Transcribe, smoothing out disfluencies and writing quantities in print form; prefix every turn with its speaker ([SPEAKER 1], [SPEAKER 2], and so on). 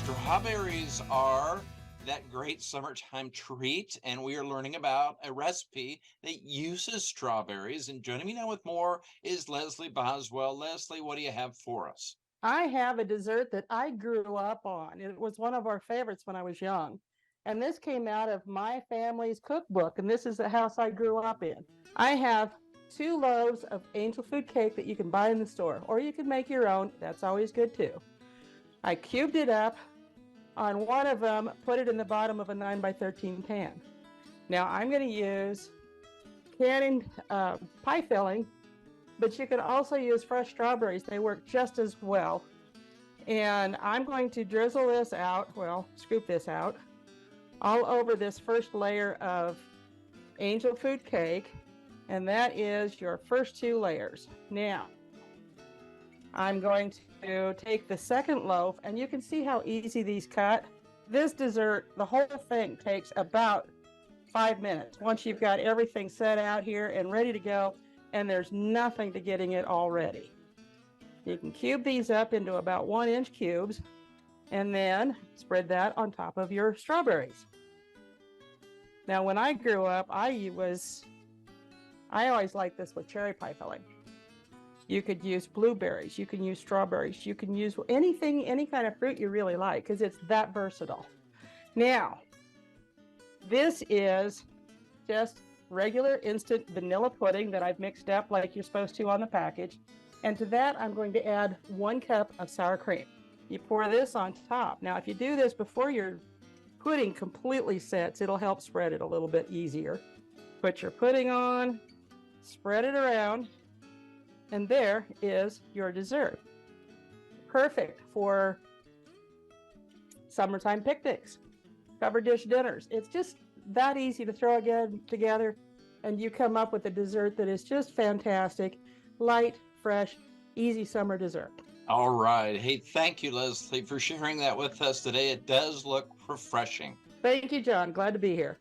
[SPEAKER 1] Strawberries are that great summertime treat, and we are learning about a recipe that uses strawberries. And joining me now with more is Leslie Boswell. Leslie, what do you have for us?
[SPEAKER 2] I have a dessert that I grew up on. It was one of our favorites when I was young. And this came out of my family's cookbook, and this is the house I grew up in. I have 2 loaves of angel food cake that you can buy in the store, or you can make your own. That's always good too. I cubed it up on one of them, put it in the bottom of a 9x13 pan. Now I'm going to use canning pie filling, but you can also use fresh strawberries. They work just as well. And I'm going to drizzle this out, scoop this out, all over this first layer of angel food cake. And that is your first 2 layers. Now, I'm going to take the second loaf, and you can see how easy these cut. This dessert, the whole thing takes about 5 minutes once you've got everything set out here and ready to go, and there's nothing to getting it all ready. You can cube these up into about 1-inch cubes, and then spread that on top of your strawberries. Now, when I grew up, I always liked this with cherry pie filling. You could use blueberries, you can use strawberries, you can use anything, any kind of fruit you really like, because it's that versatile. Now, this is just regular instant vanilla pudding that I've mixed up like you're supposed to on the package. And to that, I'm going to add 1 cup of sour cream. You pour this on top. Now, if you do this before your pudding completely sets, it'll help spread it a little bit easier. Put your pudding on, spread it around, and there is your dessert. Perfect for summertime picnics, covered dish dinners. It's just that easy to throw again together, and you come up with a dessert that is just fantastic. Light, fresh, easy summer dessert.
[SPEAKER 1] All right. Hey, thank you, Leslie, for sharing that with us today. It does look refreshing.
[SPEAKER 2] Thank you, John. Glad to be here.